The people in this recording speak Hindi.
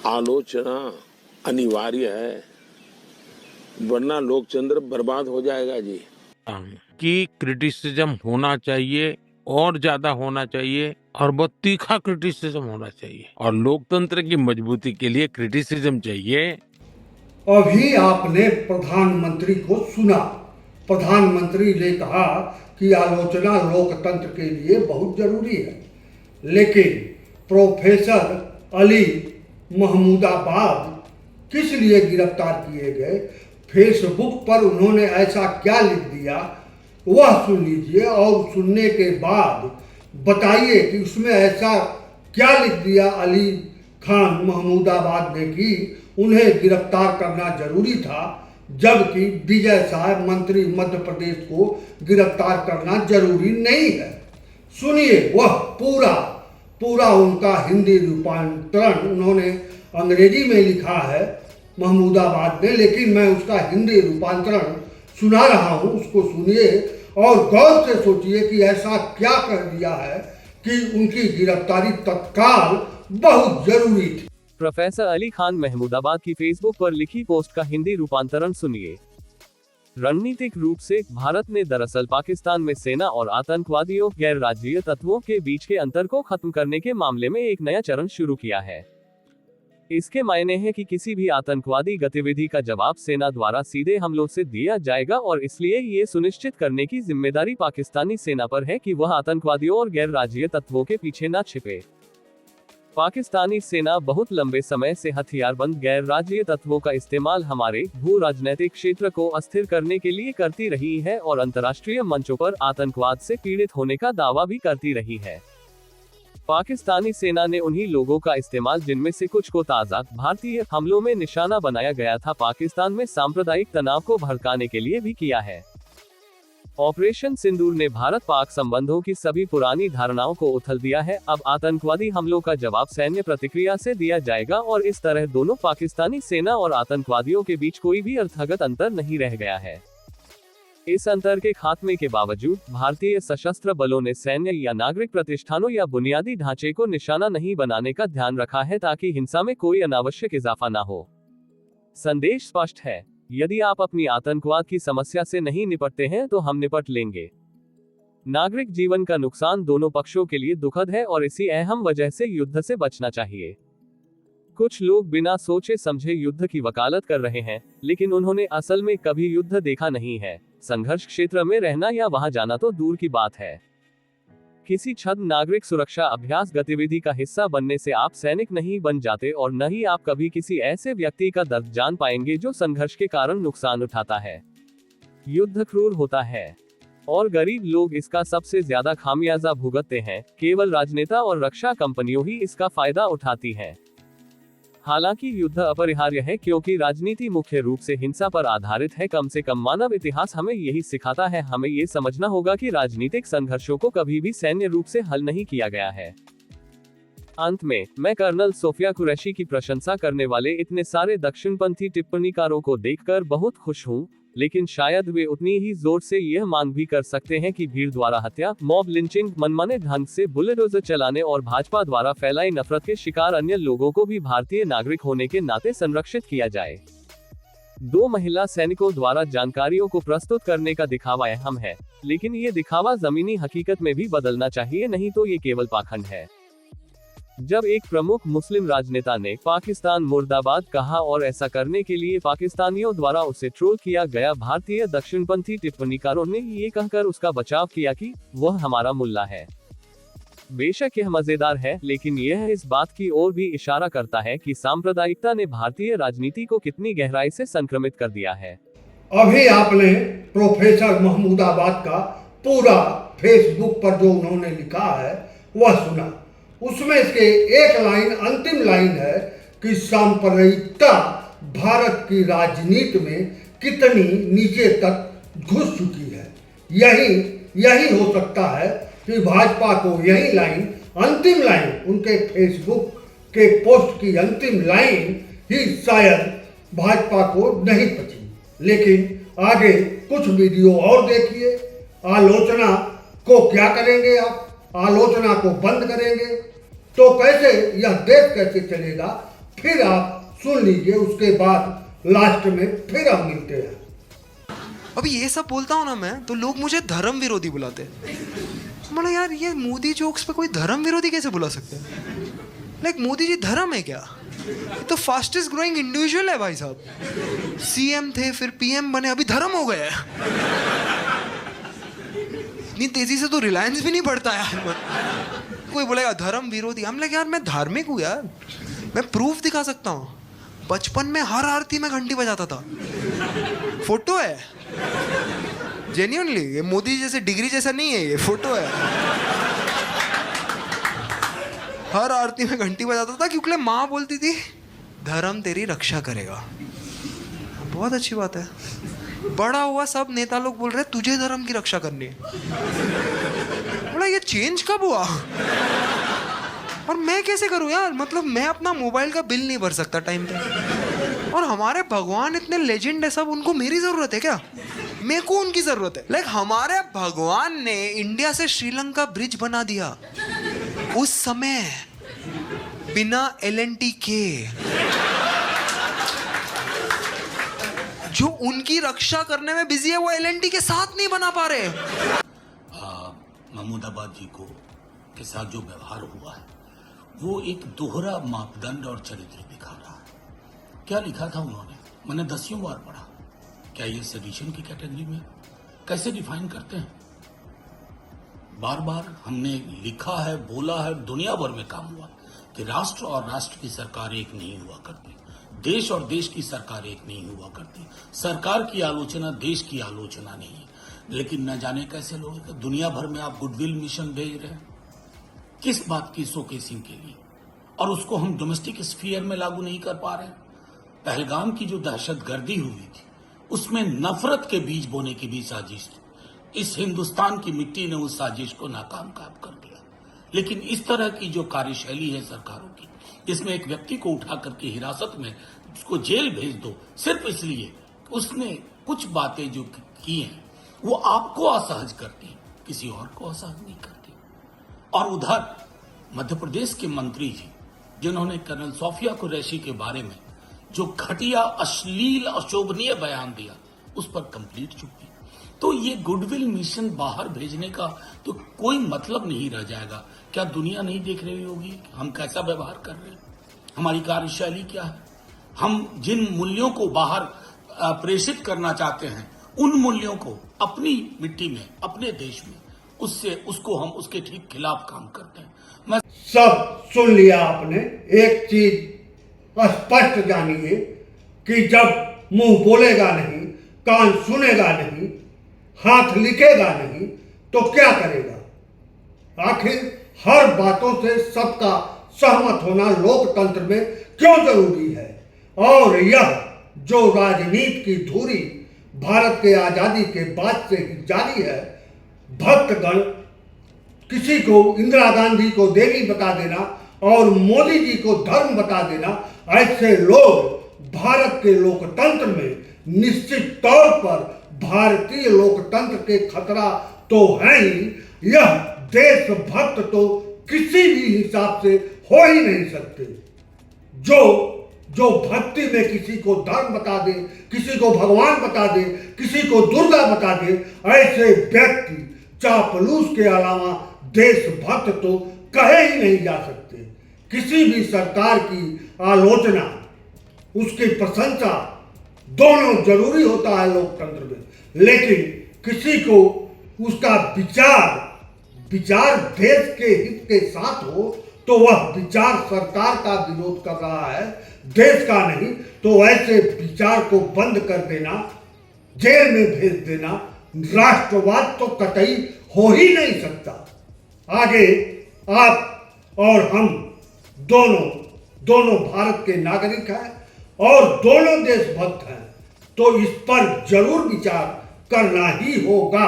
आलोचना अनिवार्य है, वरना लोकतंत्र बर्बाद हो जाएगा जी। कि क्रिटिसिज्म होना चाहिए और ज्यादा होना चाहिए और बहुत तीखा क्रिटिसिज्म होना चाहिए और लोकतंत्र की मजबूती के लिए क्रिटिसिज्म चाहिए। अभी आपने प्रधानमंत्री को सुना। प्रधानमंत्री ने कहा कि आलोचना लोकतंत्र के लिए बहुत जरूरी है, लेकिन प्रोफेसर अली महमूदाबाद किस लिए गिरफ्तार किए गए, फेसबुक पर उन्होंने ऐसा क्या लिख दिया, वह सुन लीजिए और सुनने के बाद बताइए कि उसमें ऐसा क्या लिख दिया अली खान महमूदाबाद ने कि उन्हें गिरफ्तार करना जरूरी था, जबकि विजय शाह मंत्री मध्य प्रदेश को गिरफ्तार करना जरूरी नहीं है। सुनिए वह पूरा उनका हिंदी रूपांतरण उन्होंने अंग्रेजी में लिखा है महमूदाबाद ने, लेकिन मैं उसका हिंदी रूपांतरण सुना रहा हूं, उसको सुनिए और गौर से सोचिए कि ऐसा क्या कर दिया है कि उनकी गिरफ्तारी तत्काल बहुत जरूरी थी। प्रोफेसर अली खान महमूदाबाद की फेसबुक पर लिखी पोस्ट का हिंदी रूपांतरण सुनिए। रणनीतिक रूप से भारत ने दरअसल पाकिस्तान में सेना और आतंकवादियों गैर राज्यीय तत्वों के बीच के अंतर को खत्म करने के मामले में एक नया चरण शुरू किया है। इसके मायने है कि किसी भी आतंकवादी गतिविधि का जवाब सेना द्वारा सीधे हमलों से दिया जाएगा और इसलिए ये सुनिश्चित करने की जिम्मेदारी पाकिस्तानी सेना पर है कि वह आतंकवादियों और गैर राज्यीय तत्वों के पीछे न छिपे। पाकिस्तानी सेना बहुत लंबे समय से हथियारबंद गैर राज्यीय तत्वों का इस्तेमाल हमारे भू राजनीतिक क्षेत्र को अस्थिर करने के लिए करती रही है और अंतर्राष्ट्रीय मंचों पर आतंकवाद से पीड़ित होने का दावा भी करती रही है। पाकिस्तानी सेना ने उन्हीं लोगों का इस्तेमाल जिनमें से कुछ को ताज़ा भारतीय हमलों में निशाना बनाया गया था, पाकिस्तान में सांप्रदायिक तनाव को भड़काने के लिए भी किया है। ऑपरेशन सिंदूर ने भारत पाक संबंधों की सभी पुरानी धारणाओं को उथल दिया है। अब आतंकवादी हमलों का जवाब सैन्य प्रतिक्रिया से दिया जाएगा और इस तरह दोनों पाकिस्तानी सेना और आतंकवादियों के बीच कोई भी अर्थगत अंतर नहीं रह गया है। इस अंतर के खात्मे के बावजूद भारतीय सशस्त्र बलों ने सैन्य या नागरिक प्रतिष्ठानों या बुनियादी ढांचे को निशाना नहीं बनाने का ध्यान रखा है ताकि हिंसा में कोई अनावश्यक इजाफा न हो। संदेश स्पष्ट है, यदि आप अपनी आतंकवाद की समस्या से नहीं निपटते हैं तो हम निपट लेंगे। नागरिक जीवन का नुकसान दोनों पक्षों के लिए दुखद है और इसी अहम वजह से युद्ध से बचना चाहिए। कुछ लोग बिना सोचे समझे युद्ध की वकालत कर रहे हैं, लेकिन उन्होंने असल में कभी युद्ध देखा नहीं है। संघर्ष क्षेत्र में रहना या वहां जाना तो दूर की बात है। किसी छद्म नागरिक सुरक्षा अभ्यास गतिविधि का हिस्सा बनने से आप सैनिक नहीं बन जाते और न ही आप कभी किसी ऐसे व्यक्ति का दर्द जान पाएंगे जो संघर्ष के कारण नुकसान उठाता है। युद्ध क्रूर होता है और गरीब लोग इसका सबसे ज्यादा खामियाजा भुगतते हैं। केवल राजनेता और रक्षा कंपनियों ही इसका फायदा उठाती हैं। हालांकि युद्ध अपरिहार्य है क्योंकि राजनीति मुख्य रूप से हिंसा पर आधारित है। कम से कम मानव इतिहास हमें यही सिखाता है। हमें ये समझना होगा कि राजनीतिक संघर्षों को कभी भी सैन्य रूप से हल नहीं किया गया है। अंत में मैं कर्नल सोफिया कुरैशी की प्रशंसा करने वाले इतने सारे दक्षिणपंथी टिप्पणीकारों को देखकर बहुत खुश हूँ, लेकिन शायद वे उतनी ही जोर से यह मांग भी कर सकते हैं कि भीड़ द्वारा हत्या, मॉब लिंचिंग, मनमाने ढंग से बुलडोजर चलाने और भाजपा द्वारा फैलाई नफरत के शिकार अन्य लोगों को भी भारतीय नागरिक होने के नाते संरक्षित किया जाए। 2 महिला सैनिकों द्वारा जानकारियों को प्रस्तुत करने का दिखावा अहम है, लेकिन ये दिखावा जमीनी हकीकत में भी बदलना चाहिए, नहीं तो ये केवल पाखंड है। जब एक प्रमुख मुस्लिम राजनेता ने पाकिस्तान मुर्दाबाद कहा और ऐसा करने के लिए पाकिस्तानियों द्वारा उसे ट्रोल किया गया, भारतीय दक्षिणपंथी टिप्पणीकारों ने ये कहकर उसका बचाव किया कि वह हमारा मुल्ला है। बेशक यह मजेदार है, लेकिन यह इस बात की ओर भी इशारा करता है कि सांप्रदायिकता ने भारतीय राजनीति को कितनी गहराई से संक्रमित कर दिया है। अभी आपने प्रोफेसर महमूदाबाद का पूरा फेसबुक पर जो उन्होंने लिखा है वह सुना। उसमें इसके एक लाइन, अंतिम लाइन है कि सांप्रदायिकता भारत की राजनीति में कितनी नीचे तक घुस चुकी है। यही हो सकता है कि भाजपा को यही लाइन, अंतिम लाइन, उनके फेसबुक के पोस्ट की अंतिम लाइन ही शायद भाजपा को नहीं पची। लेकिन आगे कुछ वीडियो और देखिए। आलोचना को क्या करेंगे आप? आलोचना को बंद करेंगे तो कैसे यह देश कैसे चलेगा? फिर आप सुन लीजिए, उसके बाद लास्ट में फिर हम मिलते हैं। अभी ये सब बोलता हूँ ना मैं, तो लोग मुझे धर्म विरोधी बुलाते हैं। मतलब यार, ये मोदी जोक्स पे कोई धर्म विरोधी कैसे बुला सकते हैं? लाइक मोदी जी धर्म है क्या? ये तो फास्टेस्ट ग्रोइंग इंडिविजुअल है भाई साहब। सीएम थे, फिर पीएम बने, अभी धर्म हो गए। इतनी तेजी से तो रिलायंस भी नहीं बढ़ता यार। कोई बोलेगा धर्म विरोधी, हम लगे यार मैं धार्मिक हूँ यार, मैं प्रूफ दिखा सकता हूँ। बचपन में हर आरती में घंटी बजाता था, फोटो है जेन्युइनली। ये मोदी जैसे डिग्री जैसा नहीं है, ये फोटो है। हर आरती में घंटी बजाता था क्योंकि माँ बोलती थी धर्म तेरी रक्षा करेगा। बहुत अच्छी बात है। बड़ा हुआ सब नेता लोग बोल रहे तुझे धर्म की रक्षा करनी है। बोला ये चेंज कब हुआ? और मैं कैसे करूं यार? मतलब मैं अपना मोबाइल का बिल नहीं भर सकता टाइम पे, और हमारे भगवान इतने लेजेंड है सब, उनको मेरी जरूरत है क्या? मेरे को उनकी जरूरत है। लाइक हमारे भगवान ने इंडिया से श्रीलंका ब्रिज बना दिया उस समय बिना LNT के। जो उनकी रक्षा करने में बिजी है वो LNT के साथ नहीं बना पा रहे। महमूदाबाद जी को के साथ जो व्यवहार हुआ है वो एक दोहरा मापदंड और चरित्र दिखा रहा है। क्या लिखा था उन्होंने? मैंने 10वीं बार पढ़ा। क्या ये सेडिशन की कैटेगरी में? कैसे डिफाइन करते हैं? बार बार हमने लिखा है, बोला है, दुनिया भर में काम हुआ कि राष्ट्र और राष्ट्र की सरकार एक नहीं हुआ करती, देश और देश की सरकार एक नहीं हुआ करती। सरकार की आलोचना देश की आलोचना नहीं है। लेकिन न जाने कैसे लोग दुनिया भर में आप गुडविल मिशन भेज रहे हैं, किस बात की शोकेसिंग के लिए, और उसको हम डोमेस्टिक स्फीयर में लागू नहीं कर पा रहे। पहलगाम की जो दहशतगर्दी हुई थी उसमें नफरत के बीज बोने की भी साजिश थी। इस हिंदुस्तान की मिट्टी ने उस साजिश को नाकाम कर दिया। लेकिन इस तरह की जो कार्यशैली है सरकारों की, जिसमें एक व्यक्ति को उठा करके हिरासत में उसको जेल भेज दो सिर्फ इसलिए उसने कुछ बातें जो की हैं वो आपको असहज करती, किसी और को असहज नहीं करती। और उधर मध्य प्रदेश के मंत्री जी जिन्होंने कर्नल सोफिया कुरैशी के बारे में जो घटिया, अश्लील, अशोभनीय बयान दिया, उस पर कंप्लीट चुप्पी। तो ये गुडविल मिशन बाहर भेजने का तो कोई मतलब नहीं रह जाएगा। क्या दुनिया नहीं देख रही होगी हम कैसा व्यवहार कर रहे हैं? हमारी कार्यशैली क्या है? हम जिन मूल्यों को बाहर प्रेषित करना चाहते हैं, उन मूल्यों को अपनी मिट्टी में, अपने देश में, उसको हम उसके ठीक खिलाफ काम करते हैं। मैं सब सुन लिया आपने। एक चीज स्पष्ट जानिए कि जब मुंह बोलेगा नहीं, कान सुनेगा नहीं, हाथ लिखेगा नहीं, तो क्या करेगा? आखिर हर बातों से सबका सहमत होना लोकतंत्र में क्यों जरूरी है? और यह जो राजनीति की धुरी भारत के आजादी के बाद से ही जारी है, भक्तगण किसी को इंदिरा गांधी को देवी बता देना और मोदी जी को धर्म बता देना, ऐसे लोग भारत के लोकतंत्र में निश्चित तौर पर भारतीय लोकतंत्र के खतरा तो है ही, यह देशभक्त तो किसी भी हिसाब से हो ही नहीं सकते। जो भक्ति में किसी को धर्म बता दे, किसी को भगवान बता दे, किसी को दुर्गा बता दे, ऐसे व्यक्ति चापलूस के अलावा देशभक्त तो कहे ही नहीं जा सकते। किसी भी सरकार की आलोचना, उसकी प्रशंसा दोनों जरूरी होता है लोकतंत्र में, लेकिन किसी को उसका विचार देश के हित के साथ हो तो वह विचार सरकार का विरोध कर रहा है, देश का नहीं, तो ऐसे विचार को बंद कर देना, जेल में भेज देना, राष्ट्रवाद तो कतई हो ही नहीं सकता। आगे आप और हम दोनों भारत के नागरिक हैं और दोनों देशभक्त हैं, तो इस पर जरूर विचार करना ही होगा।